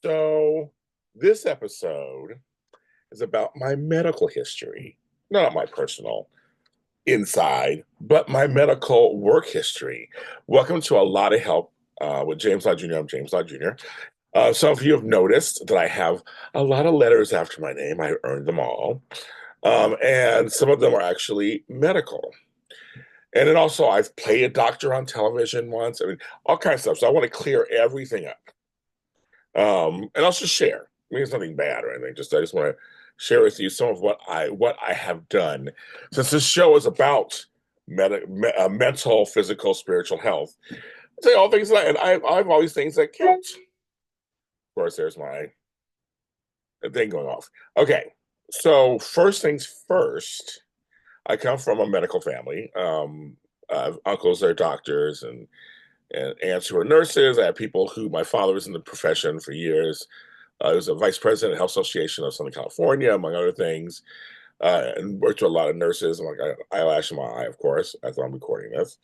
So, this episode is about my medical history, not my personal inside, but my medical work history. Welcome to A Lot of Help with James Lott Jr. I'm James Lott Jr. Some of you have noticed that I have a lot of letters after my name. I earned them all. And some of them are actually medical. And then also, I've played a doctor on television once. I mean, all kinds of stuff. So I want to clear everything up. And also share. I mean, it's nothing bad or anything. I just want to share with you some of what I have done. Since this show is about mental, physical, spiritual health, I say all things that, and I've always things that count. Of course, there's my thing going off. Okay, so first things first. I come from a medical family. I have uncles that are doctors and aunts who are nurses. I have people who my father was in the profession for years. He was a vice president of the Health Association of Southern California, among other things, and worked with a lot of nurses. I'm like, eyelash in my eye, of course, as I'm recording this.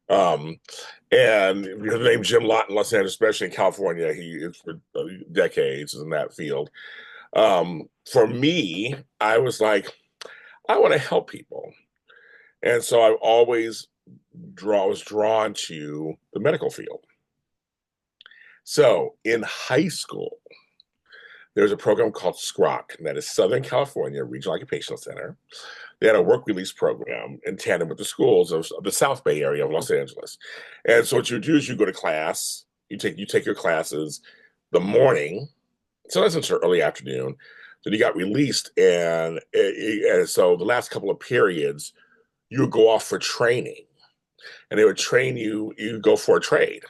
Um, and the name Jim Lott in Los Angeles, especially in California, he is for decades in that field. For me, I was like, I want to help people. And so I always was drawn to the medical field. So in high school, there's a program called SCROC, and that is Southern California Regional Occupational Center. They had a work release program in tandem with the schools of the South Bay area of Los Angeles. And so what you do is you go to class, you take your classes the morning, so that's until early afternoon. Then you got released, and so the last couple of periods, you would go off for training, and they would train you. You go for a trade.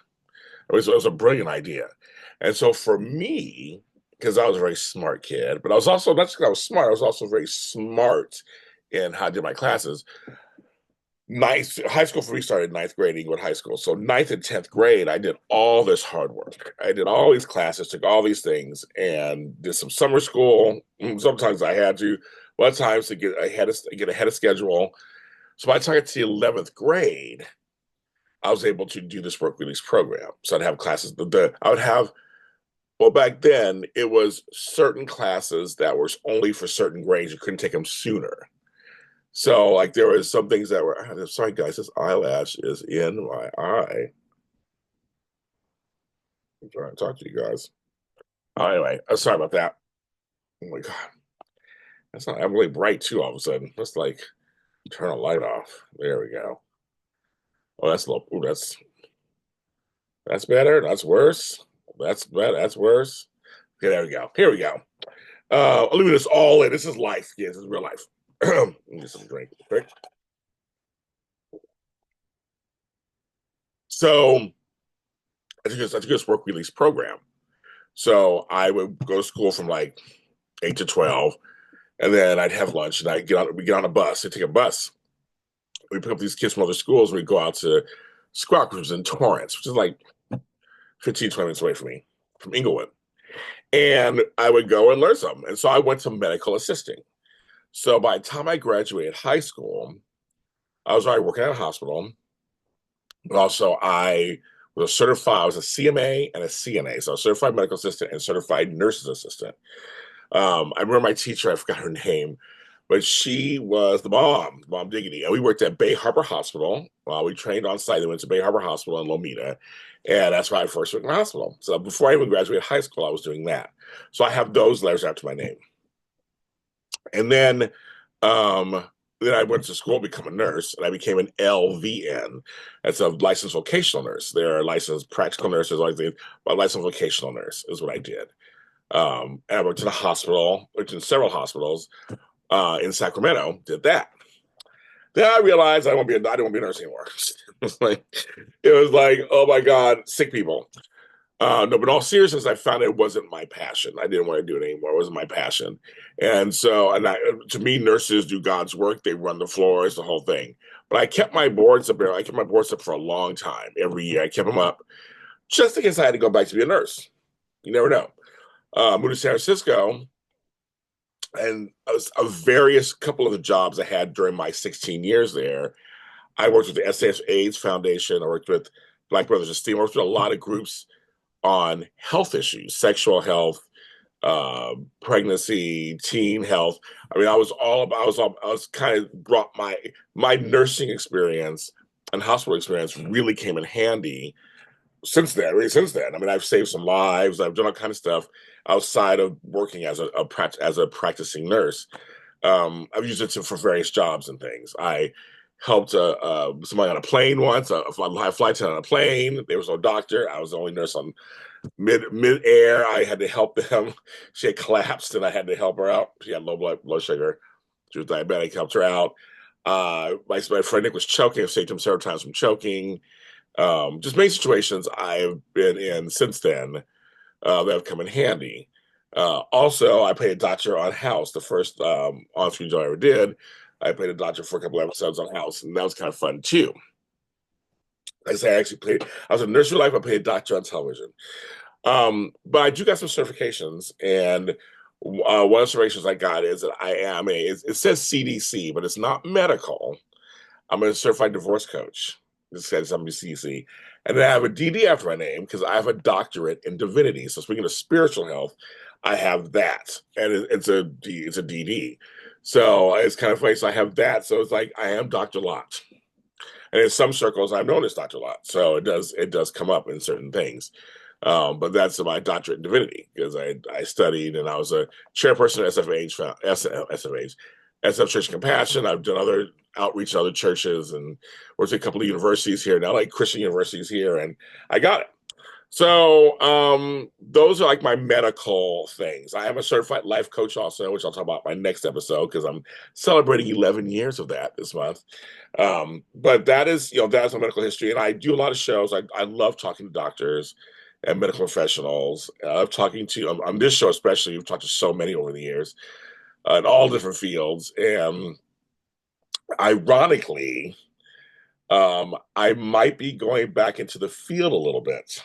It was a brilliant idea. And so for me, because I was a very smart kid, but I was also, not just because I was smart, I was also very smart in how I did my classes. High school for me started ninth grade Inglewood High School. So ninth and 10th grade, I did all this hard work. I did all these classes, took all these things, and did some summer school. Sometimes I had to, other times to get ahead of schedule. So by the time I got to the 11th grade, I was able to do this work release program. So I'd have classes. I would have, well, back then it was certain classes that were only for certain grades. You couldn't take them sooner. So like there was some things that were, sorry guys, this eyelash is in my eye. I'm trying to talk to you guys. Anyway, sorry about that. Oh my God. I'm really bright too all of a sudden. Let's like turn a light off. There we go. Oh, that's a little, ooh, that's better. That's worse. That's better. That's worse. Okay, there we go. Here we go. I'll leave this all in. This is life. Yes, this is real life. Let me get some drink. Quick. So I took this work release program. So I would go to school from like 8 to 12, and then I'd have lunch, and we get on a bus. I take a bus. We pick up these kids from other schools, and we go out to Squawk, which was in Torrance, which is like 15, 20 minutes away from me, from Inglewood. And I would go and learn something. And so I went to medical assisting. So by the time I graduated high school, I was already working at a hospital. But also I was certified, I was a CMA and a CNA. So a certified medical assistant and certified nurse's assistant. I remember my teacher, I forgot her name, but she was the Mom Diggity. And we worked at Bay Harbor Hospital. We trained on site. We went to Bay Harbor Hospital in Lomita. And that's why I first worked in the hospital. So before I even graduated high school, I was doing that. So I have those letters after my name. And then I went to school to become a nurse, and I became an LVN. That's a licensed vocational nurse. There are licensed practical nurses, like but licensed vocational nurse is what I did. And I worked in a hospital, worked in several hospitals in Sacramento, did that. Then I realized I didn't want to be a nurse anymore. It was like, oh my God, sick people. No, but in all seriousness, I found it wasn't my passion. I didn't want to do it anymore. It wasn't my passion. And so, to me, nurses do God's work. They run the floors, the whole thing. But I kept my boards up there. I kept my boards up for a long time. Every year, I kept them up just in case I had to go back to be a nurse. You never know. Moved to San Francisco, and a various couple of the jobs I had during my 16 years there. I worked with the SAS AIDS Foundation. I worked with Black Brothers of Steam. I worked with a lot of groups on health issues, sexual health, pregnancy, teen health. I mean, I was kind of brought my nursing experience and hospital experience really came in handy since then. Really, since then, I mean, I've saved some lives. I've done all kind of stuff outside of working as as a practicing nurse. I've used it for various jobs and things. I helped somebody on a plane once, a flight attendant on a plane. There was no doctor. I was the only nurse on mid air. I had to help them. She had collapsed, and I had to help her out. She had low blood sugar. She was diabetic. Helped her out. My friend Nick was choking. I've saved him several times from choking. Just many situations I've been in since then that have come in handy. Also, I played a doctor on House, the first on-screen show I ever did. I played a doctor for a couple of episodes on House, and that was kind of fun too. Like I say, I was a nurse for life. I played a doctor on television. But I do got some certifications, and one of the certifications I got is that it says CDC, but it's not medical. I'm a certified divorce coach. This says I'm a CDC. And then I have a DD after my name because I have a doctorate in divinity. So speaking of spiritual health, I have that. And it's a DD. So it's kind of funny. So I have that. So it's like I am Dr. Lott. And in some circles, I'm known as Dr. Lott. So it does come up in certain things. But that's my doctorate in divinity because I studied and I was a chairperson at SFH, SF Church of Compassion. I've done other outreach in other churches and worked at a couple of universities here, now like Christian universities here, and I got it. So those are like my medical things. I am a certified life coach also, which I'll talk about in my next episode because I'm celebrating 11 years of that this month. But that is, that's my medical history. And I do a lot of shows. I love talking to doctors and medical professionals. I'm talking to, on this show especially, we've talked to so many over the years in all different fields. And ironically, I might be going back into the field a little bit.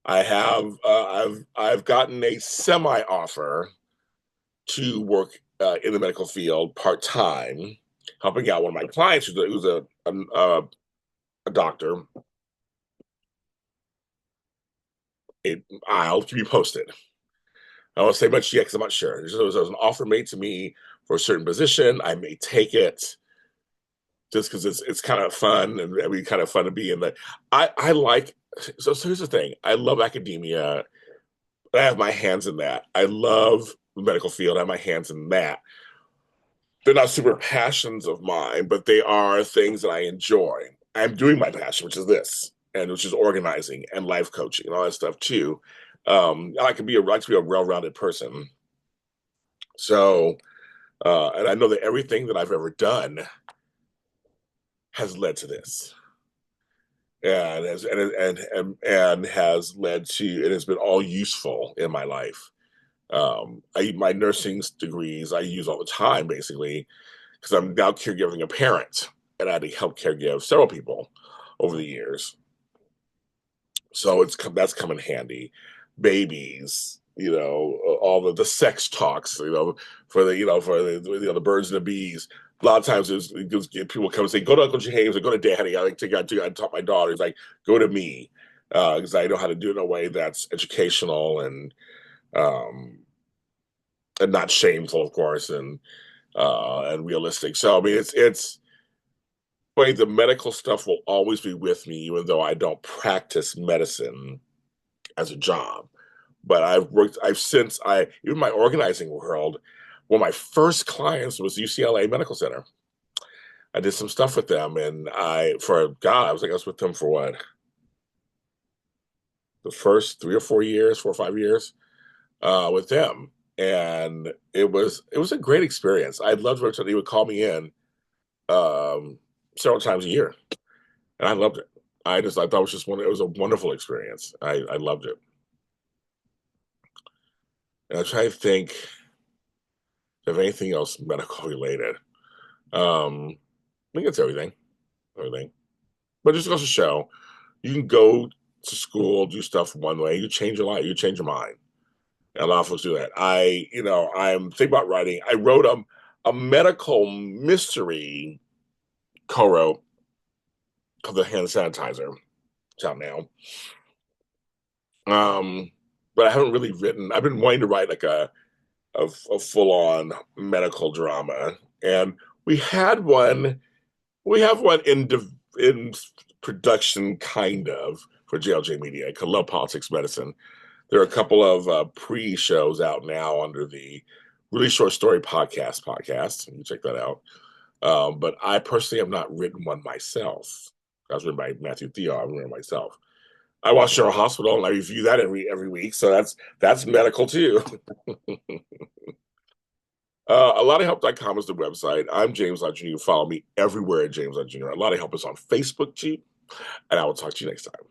I've gotten a semi offer to work in the medical field part time, helping out one of my clients who's a doctor. I'll be posted. I won't say much yet because I'm not sure. There's an offer made to me for a certain position. I may take it just because it's kind of fun and it'd be kind of fun to be in the. I like so here's the thing. I love academia. I have my hands in that. I love the medical field. I have my hands in that. They're not super passions of mine, but they are things that I enjoy. I'm doing my passion, which is this, and which is organizing and life coaching and all that stuff too. I like to be a well-rounded person. So, and I know that everything that I've ever done has led to this, and has led to it has been all useful in my life. My nursing degrees I use all the time, basically, because I'm now caregiving a parent, and I had to help caregive several people over the years. So that's come in handy. Babies, all the sex talks, for the birds and the bees. A lot of times people come and say, "Go to Uncle James or go to Daddy." I taught my daughters like, "Go to me," because I know how to do it in a way that's educational um, and not shameful, of course, and realistic. So I mean, it's but the medical stuff will always be with me, even though I don't practice medicine as a job. But even my organizing world, one of my first clients was UCLA Medical Center. I did some stuff with them, and I was with them for what, the first 3 or 4 years, 4 or 5 years, with them, and it was a great experience. I loved it. They would call me in um, several times a year, and I loved it. I thought it was a wonderful experience. I loved it. And I try to think of anything else medical related. I think it's everything. But just goes to show, you can go to school, do stuff one way, you change your life, you change your mind. And a lot of folks do that. I'm thinking about writing. I wrote a medical mystery co-wrote called The Hand Sanitizer. It's out now. Um, but I haven't really written. I've been wanting to write like a full on medical drama, and we had one. We have one in production, kind of, for JLJ Media called Love Politics Medicine. There are a couple of pre-shows out now under the Really Short Story podcast. You can check that out. But I personally have not written one myself. That was written by Matthew Theo. I've written it myself. I watch General Hospital and I review that every week, so that's medical too. A lot of help.com is the website. I'm James Lott Jr. You follow me everywhere at James Lott Jr. A lot of help is on Facebook too, and I will talk to you next time.